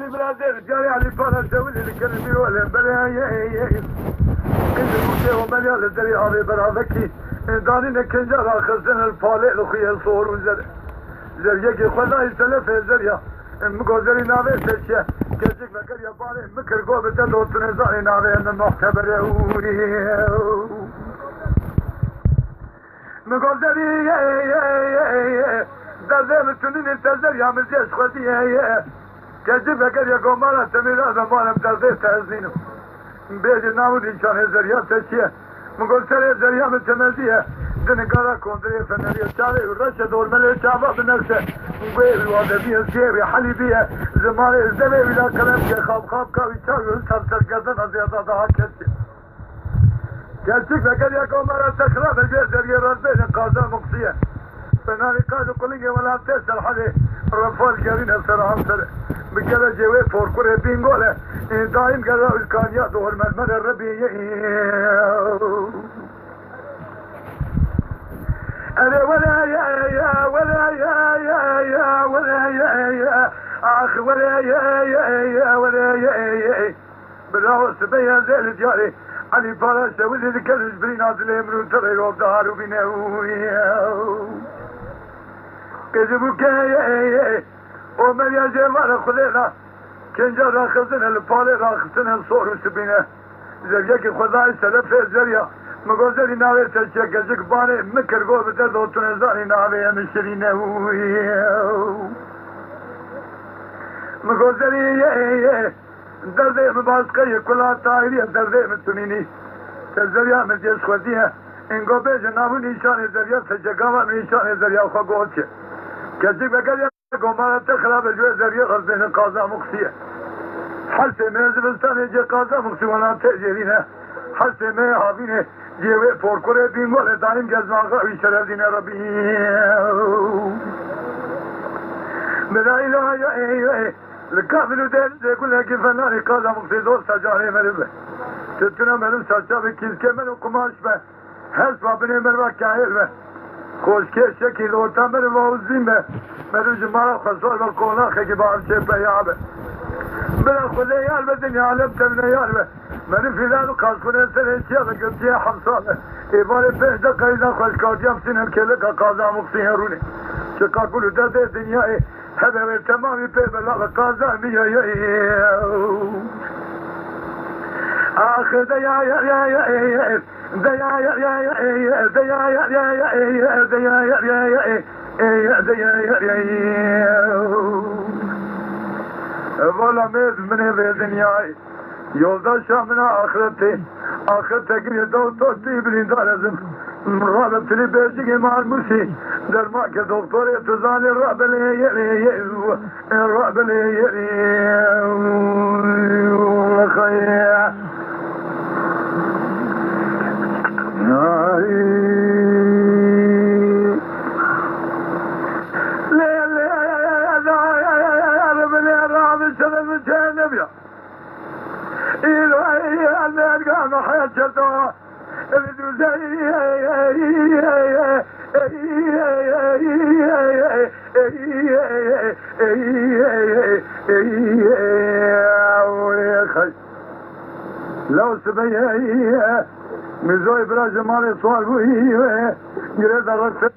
علي برادر جاري علي فانا سوي لي كلمه ولا بلاي كل موسى ومليال الدري علي برادكي داني نكنجا خزن الفالق لخي صور وزر زريك خلا يسلف زريا مقدري ناوي سچه كجك مكر يا بالي مكر گو بده دو تنزاني ناوي ان نخبر اوري مقدري دردم تنين تزر يا مزيش خدي كجك مكر يا گومالا تميرا زمانم درد تهزينو بيجي ناود انشان زريا سچه مقدري زريا متمزيه دنقارا كوندري فنريا شاري ورشد والملي شعبا بنفسه وبيل وادبية سيري حليبية زمان الزمي بلا كلام خاب كاوي شاري وصاب سرقزنا زيادة daha كسي كسيك لكن يكون مرة تخرب الجزر يربين قادة مقصية فنالي قادة قلية ولا تسر حدي رفال جرين سرعان سر بكذا جوي فوركوري بينغولة دائم كذا الكانيات والمرمر الربيعي أنا ولا يا ولا يا ولا يا أخ ولا يا ولا يا بالله سبيا زي الجاري علي فراشة واللي كان جبري نازل يمرون ترى يروح دارو بينه كذبوك يا ومن يا جمال خلينا كان جرى خزن الفالي راخسن الصور وسبينه زريك خداي سلف زريا مقدري ناوي تشجع جك باني مكر گو بده دو تنزاني ناوي مشرينه مقدري درد مباسقه كلها طايري درد متنيني تزريا مجلس خديها انگو به جناب نشان زريا تشجعوا نشان زريا خغوچ كجك بكر گوما تخرب جو زريا غزن قازا مقصيه حل مزبستان جه قازا مقصي ولا تجرينه حل ما حبينه جيوه فوركوري بينغول دائم جزماغا ويشرف دين ربي بلا إله إلا الكافر دل يقول لك فناني قال مقصدور سجاري مربه تتنا مرم سجابي كيز كمن وقماش به حس بابني مربا كاهل به خوش كيش شكل ورطا مرم ووزين به مرم جمارا خصول بالقوناخ كبار شبه يعبه بلا خذي يال بدنيا علم تبني يال به من فلان قاسكون سنة شيء قلت يا حمصان إبارة بهذا قيدا خوش كاتيام سنة كلك قازا مقصيروني شكا كل درد الدنيا هذا من تمام بلا قازا ميا آخر ولا ميز من الدنيا yolda şamına ahirette giriyor doktor tibrin darazım Rabbi beşik marmusi derma ke doktor etuzali Rabbi khayr المرقى ما حيشتها لو سبيه مزوي براج مالي صار بويه قريت الرقص